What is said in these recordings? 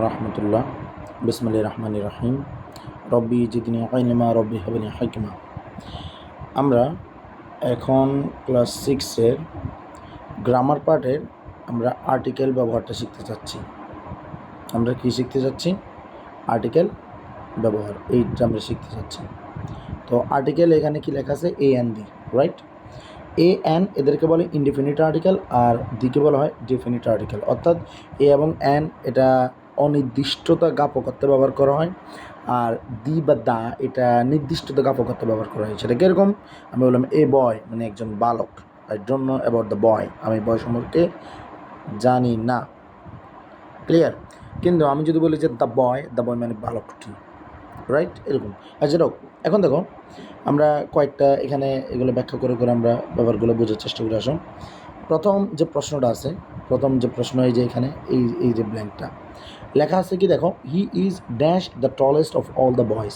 রহমতুল্লাহ। বিসমিল্লাহির রহমানির রহিম। রব্বি জিদনি ইলমা রব্বি হাবনি হিকমা। আমরা এখন ক্লাস 6-এর গ্রামার পার্টের আমরা আর্টিকেল ব্যবহারটা শিখতে চাচ্ছি। আমরা কি শিখতে চাচ্ছি? আর্টিকেল ব্যবহার, এইটা আমরা শিখতে চাচ্ছি। তো আর্টিকেল এখানে কি লেখা আছে? A N the, right? A N এদেরকে বলে ইনডিফিনিট আর্টিকেল, আর দিকে বলা হয় ডেফিনিট আর্টিকেল। অর্থাৎ এ এবং এন এটা অনির্দিষ্টতা জ্ঞাপকত্বে ব্যবহার করা হয়, আর দি বা দা এটা নির্দিষ্টতা জ্ঞাপকত্বে ব্যবহার করা হয়। সেটা কীরকম? আমি বললাম এ বয়, মানে একজন বালক। I don't know about the boy, আমি বয় সম্পর্কে জানি না। ক্লিয়ার? কিন্তু আমি যদি বলি যে দ্য বয় মানে বালকটি, রাইট? এরকম। আচ্ছা হোক, এখন দেখো আমরা কয়েকটা এখানে এগুলো ব্যাখ্যা করে করে আমরা ব্যাপারগুলো বোঝার চেষ্টা করে আসুন। প্রথম যে প্রশ্নটা আছে, এই যে এখানে এই যে ব্ল্যাঙ্কটা লেখা আছে কি দেখো, he is dash the tallest of all the boys.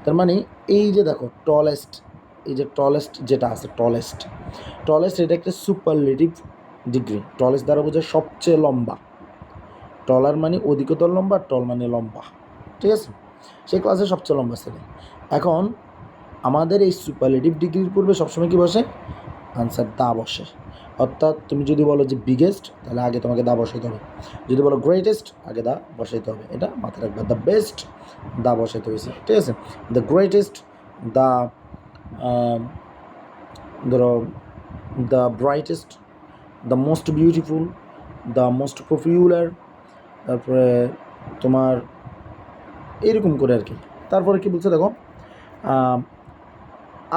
তার মানে এই যে দেখো টলেস্ট, এই যে টলেস্ট যেটা আছে, টলেস্ট এটা একটা সুপারলেটিভ ডিগ্রি। টলেস্ট দ্বারা বোঝায় সবচেয়ে লম্বা। টলার মানে অধিকতর লম্বা, টল মানে লম্বা, ঠিক আছে? সেই ক্লাসে সবচেয়ে লম্বা ছেলে। এখন আমাদের এই সুপারলেটিভ ডিগ্রির পূর্বে সবসময় কি বসে? আনসার দা বসে। অর্থাৎ তুমি যদি বলো যে বিগেস্ট, তাহলে আগে তোমাকে দা বসাইতে হবে। যদি বলো গ্রেটেস্ট, আগে দা বসাইতে হবে। এটা মাথায় রাখবে। দ্য বেস্ট, দা বসাইতে হয়েছে, ঠিক আছে? দ্য গ্রেটেস্ট, দ্য ধরো the brightest, the most beautiful, the most popular, তারপরে তোমার এরকম করে আর কি। তারপরে কি বলছে দেখো,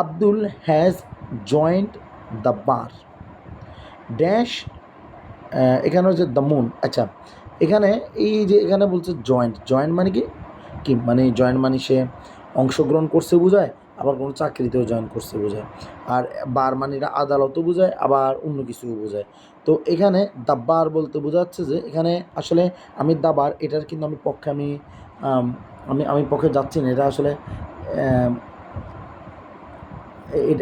Abdul has joined the bar dash. এখানে হচ্ছে দ্য মুন। আচ্ছা, এখানে এই যে এখানে বলছে জয়েন্ট মানে কি মানে জয়েন্ট মানে সে অংশগ্রহণ করছে বোঝায়, আবার কোনো চাকরিতেও জয়েন করছে বোঝায়। আর বার মানে এটা আদালতও বোঝায়, আবার অন্য কিছুও বোঝায়। তো এখানে দ্য বার বলতে বোঝাচ্ছে যে এখানে আসলে আমি দ্য বার এটার কিন্তু আমি পক্ষে আমি পক্ষে যাচ্ছি না। এটা আসলে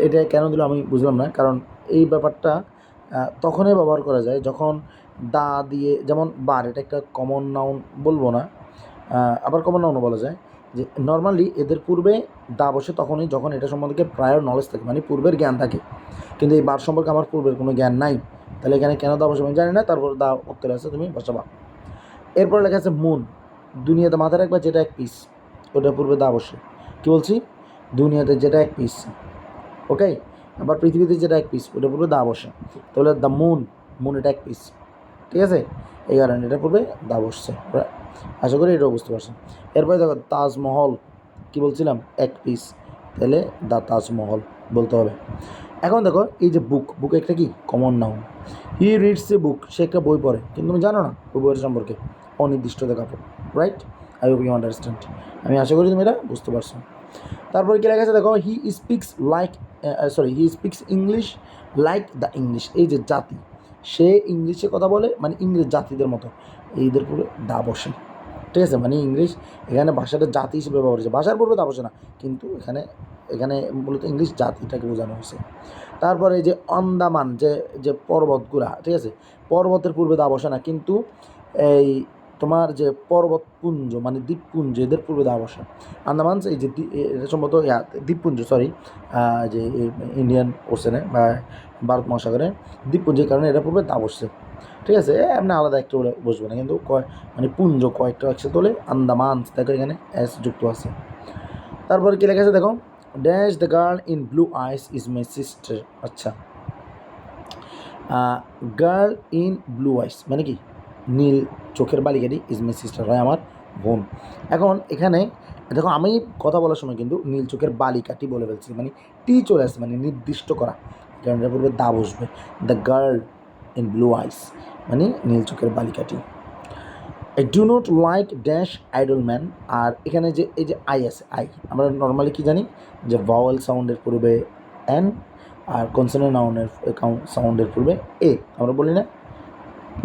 এটা কেন দিল আমি বুঝলাম না। কারণ এই ব্যাপারটা তখনই ব্যবহার করা যায় যখন দা দিয়ে, যেমন বার এটা একটা কমন নাউন বলবো না, আবার কমন নাউনও বলা যায়। যে নর্মালি এদের পূর্বে দা বসে তখনই যখন এটা সম্বন্ধে প্রায়র নলেজ থাকে, মানে পূর্বের জ্ঞান থাকে। কিন্তু এই বার সম্পর্কে আমার পূর্বের কোনো জ্ঞান নাই, তাহলে এখানে কেন দা বসে আমি জানি না। তারপর দা উত্তরে আছে, তুমি বসাবা। এরপরে লেখা আছে মুন। দুনিয়াতে মাথায় রাখবা যেটা এক পিস, ওটার পূর্বে দা বসে। কী বলছি? দুনিয়াতে যেটা এক পিস, ওকে? আবার পৃথিবীতে যেটা এক পিস, ওটার পূর্বে দা বসে। তাহলে দ্য মুন এটা এক পিস, ঠিক আছে? এই কারণে এটার পূর্বে দা বসছে। আশা করি এটাও বুঝতে পারছেন। এরপরে দেখো তাজমহল, কি বলছিলাম? এক পিস, তাহলে দ্য তাজমহল বলতে হবে। এখন দেখো এই যে বুক একটা কি common noun. He reads a book, সে একটা বই পড়ে, কিন্তু তুমি জানো না ওই বইয়ের সম্পর্কে, অনির্দিষ্টতা কাপড়, right? I hope you understand. আমি আশা করি তুমি এটা বুঝতে পারছো। তারপরে কি লেখা আছে দেখো, he speaks English like the English. এই যে জাতি, সে ইংলিশে কথা বলে, মানে ইংরেজ জাতিদের মতো। এইদের পুরো দা বসে, ঠিক আছে? মানে ইংলিশ এখানে ভাষাটা জাতি হিসেবে ব্যবহার হয়েছে, ভাষার পূর্বে দা বসে না, কিন্তু এখানে মূলত ইংলিশ জাতিটাকে বোঝানো হয়েছে। তারপরে এই যে আন্দামান, যে পর্বতগুলা, ঠিক আছে? পর্বতের পূর্বে দা বসে না, কিন্তু এই তোমার যে পর্বতপুঞ্জ মানে দ্বীপপুঞ্জ, এদের পূর্বে দা বসে। আন্দামান এই যে এটা সম্ভবত দ্বীপপুঞ্জ, সরি, যে ইন্ডিয়ান ওশেনে বা ভারত মহাসাগরে দ্বীপপুঞ্জের কারণে এটা পূর্বে দা বসছে, ঠিক আছে? এমনি আলাদা একটু বসবে না, কিন্তু মানে পুঞ্জ কয়েকটা একসাথে তোলে আন্দামান, দেখো এখানে এস যুক্ত আছে। তারপরে কী লেখা আছে দেখো, dash the girl in blue eyes is my sister. আচ্ছা, গার্ল ইন ব্লু আইস মানে কি? নীল চোখের বালিকাটি ইজ মাই সিস্টার, হয় আমার বোন। এখন এখানে দেখো আমি কথা বলার সময় কিন্তু নীল চোখের বালিকাটি বলে ফেলছি, মানে টি চলে আসছে, মানে নির্দিষ্ট করা, কারণ এর পূর্বে দা বসবে। The girl in blue eyes মানে নীল চোখের বালিকাটি। I do not like dash idle man. আর এখানে যে এই যে আই আছে, আমরা নর্মালি কি জানি যে ভাওয়েল সাউন্ডের পূর্বে এন, আর কনসোনেন্ট নাউনের সাউন্ডের পূর্বে এ। আমরা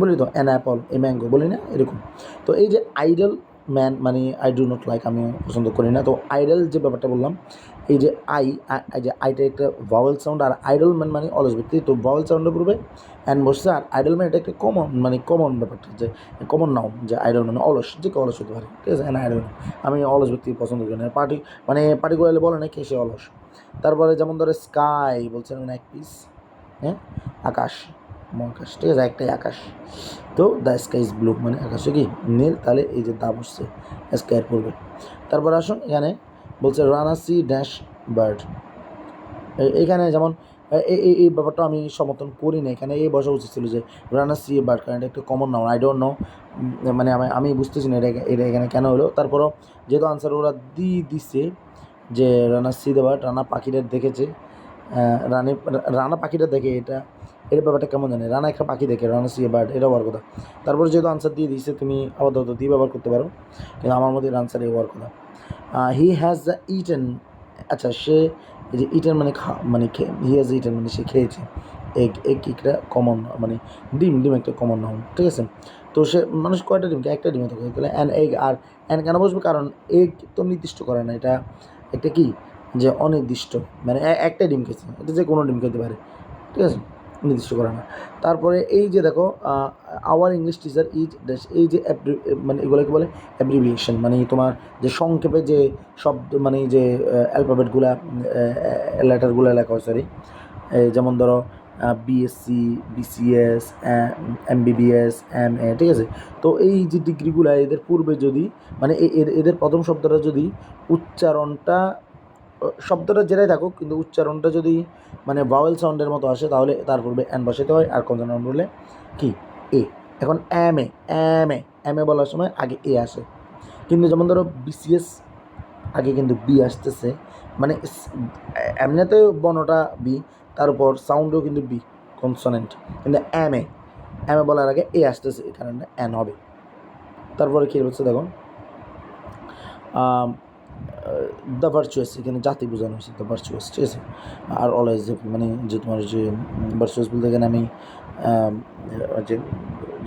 বলি তো অ্যান অ্যাপল, এ ম্যাঙ্গো, বলি না এরকম? তো এই যে আইডল ম্যান মানে আই ডু নট লাইক, আমি পছন্দ করি না। তো আইডল যে ব্যাপারটা বললাম, এই যে যে আইটা একটা ভাওয়েল সাউন্ড, আর আইডল ম্যান মানে অলস ব্যক্তি, তো ভাওয়েল সাউন্ডের পূর্বে অ্যান বসছে, আর আইডল ম্যান এটা একটা কমন মানে কমন ব্যাপারটা, যে কমন নাউন, যে আইডল মানে অলস, যে কেউ অলস হতে পারে, ঠিক আছে। অ্যান আইডল, আমি অলস ব্যক্তি পছন্দ করি না, মানে পার্টিকুলারলি বলে না কে সে অলস। তারপরে যেমন ধরো স্কাই বলছেন মানে এক পিস, হ্যাঁ, আকাশ, মহাকাশ, ঠিক আছে, একটাই আকাশ। তো দ্য স্কাই ইজ ব্লু মানে আকাশে কি নীল, তাহলে এই যে দা বসছে স্কাইয়ের পূর্বে। তারপর আসুন এখানে বলছে রানা সি ড্যাশ বার্ড, এখানে যেমন এই ব্যাপারটা আমি সমর্থন করি না, এখানে এই বসা উচিত ছিল যে রানা সি বার্ড, কারণ এটা একটা common noun, I don't know, মানে আমি বুঝতেছি না এটা এখানে কেন হলো। তারপরও যেহেতু আনসার ওরা দিছে যে Rana C the bird, Rana পাখিটা দেখেছে, রানা পাখিটা দেখে, এর ব্যাপারটা কেমন জানে, রানা একটা পাখি দেখে, রানা সি বার্ড, এটা হওয়ার কথা। তারপরে যেহেতু আনসার দিয়ে দিচ্ছে, তুমি আপাতত দিয়ে ব্যবহার করতে পারো, কিন্তু আমার মধ্যে আনসার এই হওয়ার কথা। হি হ্যাজ দ্য ইটেন, আচ্ছা সে এই যে ইটেন মানে মানে হি হ্যাজ ইটেন মানে সে খেয়েছে, এগ একটা কমন মানে ডিম একটা কমন নাউন, ঠিক আছে। তো সে মানুষ কয়টা ডিম, একটা ডিমে তো খেয়ে, তাহলে অ্যান এগ, আর অ্যান কেন বসবে, কারণ এগ তো নির্দিষ্ট করে না, এটা একটা কি যে অনির্দিষ্ট, মানে একটা ডিম খেয়েছে, এটা যে কোনো ডিম খেতে পারে, ঠিক আছে, নির্দিষ্ট করে না। তারপরে এই যে দেখো our English teacher is dash, এই যে মানে এগুলোকে বলে অ্যাব্রিভিয়েশন, মানে তোমার যে সংক্ষেপে যে শব্দ, মানে যে অ্যালফাবেটগুলা, লেটারগুলো লেখা হয়, সরি, যেমন ধরো বিএসসি, বিসিএস, এমবিবিএস, এমএ, ঠিক আছে। তো এই যে ডিগ্রিগুলো, এদের পূর্বে যদি মানে এদের প্রথম শব্দটা যদি উচ্চারণটা, শব্দটা যেটাই থাকুক কিন্তু উচ্চারণটা যদি মানে ভাওয়েল সাউন্ডের মতো আসে, তাহলে তার পূর্বে অ্যান বসাতে হয়, আর কনসোনেন্ট বললে কি এ। এখন এম এ বলার সময় আগে এ আসে, কিন্তু যেমন ধরো বিসিএস আগে কিন্তু বি আসতেছে, মানে এমনিতে বর্ণটা বি, তার উপর সাউন্ডও কিন্তু বি কনসোনেন্ট, কিন্তু এম এ বলার আগে এ আসতেছে, এই কারণে অ্যান হবে। তারপরে কী বলছে দেখো, দ্য ভার্চুয়াস, এখানে জাতি বোঝানো হয়েছে, দ্য ভার্চুয়াস, ঠিক আছে। আর অলওয়েজ মানে যে তোমার যে ভার্চুয়াস বলতে এখানে আমি যে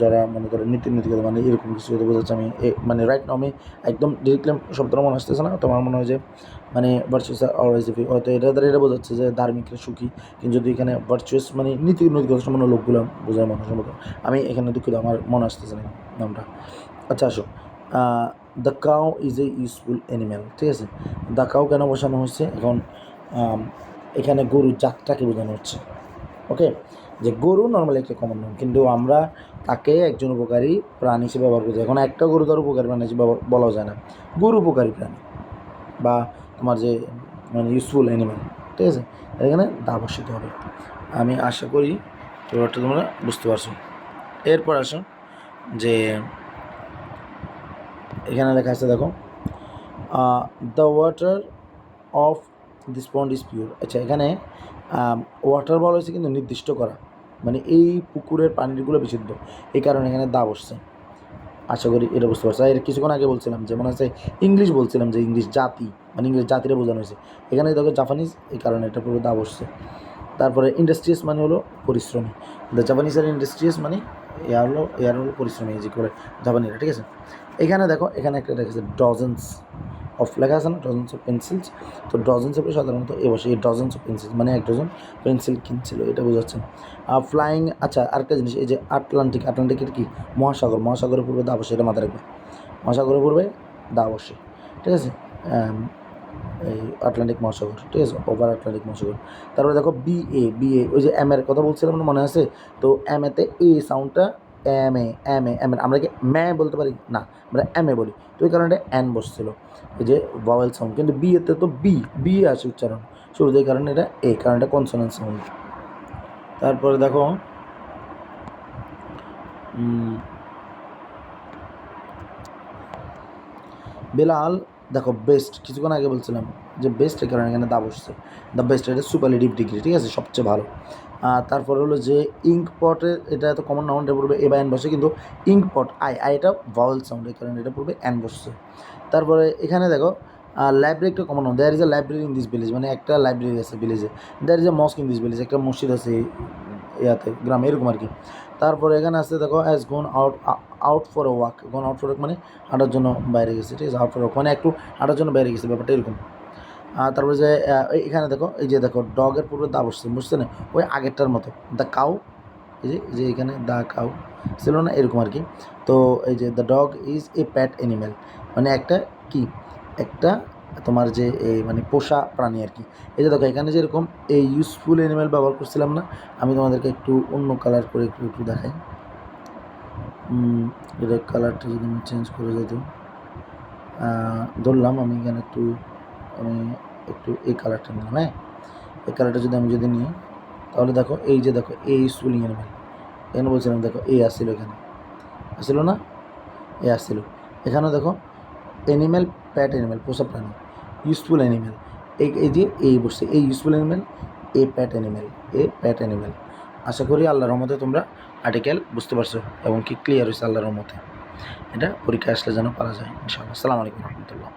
যারা মনে করো নীতিগত মানে এরকম কিছু কথা বোঝাচ্ছে, আমি মানে রাইট নাও আমি একদম ডিরেক্টলি শব্দটা মনে আসতেছে না, তোমার মনে হয় যে মানে ভার্চুয়াস অলওয়েজ, হয়তো এটা দ্বারা এটা বোঝাচ্ছে যে ধার্মিকরা সুখী, কিন্তু যদি এখানে ভার্চুয়াস মানে নীতিগত সম্পন্ন লোকগুলো বোঝায় মানুষের মতো, আমি এখানে দুঃখিত, আমার মনে আসতেছে না নামটা। আচ্ছা আসো, the cow is a useful animal, ঠিক আছে। দ্য কাউ কেন বসানো হচ্ছে, এখন এখানে গরুর জাতটাকে বোঝানো হচ্ছে, ওকে। যে গরু নর্মালি একটা কমন নাম, কিন্তু আমরা তাকে একজন উপকারী প্রাণী হিসেবে ব্যবহার করছি। এখন একটা গরু তার উপকারী প্রাণী হিসেবে বলা যায় না, গরু উপকারী প্রাণী বা তোমার যে মানে ইউজফুল অ্যানিম্যাল, ঠিক আছে, এখানে দা বসাতে হবে। আমি আশা করি ব্যাপারটা তোমরা বুঝতে পারছো। এরপর আসো যে এখানে লেখা আছে দেখো, the water of this pond is pure. আচ্ছা এখানে ওয়াটার বলা হয়েছে কিন্তু নির্দিষ্ট করা, মানে এই পুকুরের পানিগুলো বিশুদ্ধ, এই কারণে এখানে দা বসছে। আশা করি এটা বুঝতে পারছো। এর কিছুক্ষণ আগে বলছিলাম যে মনে হচ্ছে ইংলিশ বলছিলাম যে ইংলিশ জাতি, মানে ইংলিশ জাতিরে বোঝানো হয়েছে, এখানে দেখো জাপানিজ, এই কারণে এটা পুরো দা বসছে। তারপরে ইন্ডাস্ট্রিয়াস মানে হলো পরিশ্রমী, দ্য জাপানিজ আর ইন্ডাস্ট্রিয়াস মানে এয়ার হলো পরিশ্রমী, যে করে জাপানিরা, ঠিক আছে। এখানে দেখো এখানে একটা রেখেছে ডজেন্স অফ, লেখা আছে না ডজেন্স অফ পেন্সিলস, তো ডজেন্স অফে সাধারণত এ বসে, এই ডজেন্স অফ পেন্সিলস মানে এক ডজন পেন্সিল কিনছিল, এটা বোঝাচ্ছে। ফ্লাইং, আচ্ছা আরেকটা জিনিস, এই যে আটলান্টিকের কি মহাসাগর, মহাসাগরের পূর্বে দা বসে, এটা মাথায় রাখবে, মহাসাগরের পূর্বে দা বসে, ঠিক আছে। এই আটলান্টিক মহাসাগর, ঠিক আছে, ওভার আটলান্টিক মহাসাগর। তারপরে দেখো বিএ, ওই যে এম এর কথা বলছিলাম মনে আছে, তো এম এতে এ সাউন্ডটা, এম এ আমরা কি ম্যা বলতে পারি না, আমরা এম এ বলি, তো ওই কারণে অ্যান বসছিল, এই যে ভাওয়েল সাউন্ড, কিন্তু বিএতে তো বি আছে উচ্চারণ শুরুতে, এই কারণে এটা এ, কারণ এটা কনসোনেন্ট সাউন্ড। তারপরে দেখো বেলাল, দেখো বেস্ট, কিছুক্ষণ আগে বলছিলাম যে বেস্ট, এই কারণে এখানে দা বসছে, দ্য বেস্ট, এটা সুপারলেটিভ ডিগ্রি, ঠিক আছে, সবচেয়ে ভালো। তারপর হলো যে ইঙ্ক পটের, এটা এত কমন নাউনটা পূর্বে এ বা অ্যান বসে, কিন্তু ইঙ্ক পট এটা ভাওয়েল সাউন্ড, এই কারণে এটা পূর্বে অ্যান বসছে। তারপরে এখানে দেখো লাইব্রেরি একটা common noun, there is a library in this village, মানে একটা লাইব্রেরি আছে ভিলেজে, there is a mosque in this village, একটা মসজিদ আছে ইয়াতে গ্রামে, এরকম আর কি। তারপরে এখানে আসতে দেখো as gone out for a walk. Gone out for walk মানে হাঁটার জন্য বাইরে গেছে, ঠিক আছে। আউট ফর ওয়াক মানে একটু হাঁটার জন্য বাইরে গেছে, ব্যাপারটা এরকম। তারপরে যে এখানে দেখো এই যে দেখো ডগের পূর্বে দা বসছে, বুঝছে না, ওই আগেরটার মতো দ্য কাউ, এই যে এখানে দ্য কাউ ছিল না, এরকম আর কি। তো এই যে the dog is a Pat animal মানে একটা কি, একটা তোমার যে এই মানে পোষা প্রাণী আর কি। এই যে দেখো এখানে যেরকম এই ইউজফুল অ্যানিম্যাল ব্যবহার করছিলাম না, আমি তোমাদেরকে একটু অন্য কালার করে একটু দেখাই। এটা কালারটা যদি আমি চেঞ্জ করে যেত, ধরলাম আমি এখানে আমি একটু এই কালারটা নিলাম, হ্যাঁ। এই কালারটা যদি নিই, তাহলে দেখো এই যে দেখো এই ইউজফুল অ্যানিম্যাল, এখানে বলছিলাম দেখো এ আসছিল, এখানে আসছিল না, এ আসছিল। এখানেও দেখো অ্যানিম্যাল, প্যাট অ্যানিম্যাল পোষা প্রাণী, ইউজফুল অ্যানিম্যাল, এই যে এই বসছে এই ইউজফুল অ্যানিম্যাল, এ প্যাট অ্যানিম্যাল, এ প্যাট অ্যানিম্যাল। আশা করি আল্লাহর রহমতে তোমরা আর্টিকেল বুঝতে পারছো এবং কি ক্লিয়ার হয়েছে আল্লাহর রহমতে। এটা পরীক্ষা আসলে যেন পারা যায় ইনশাআল্লাহ। আসসালামু আলাইকুম রহমতুল্লাহ।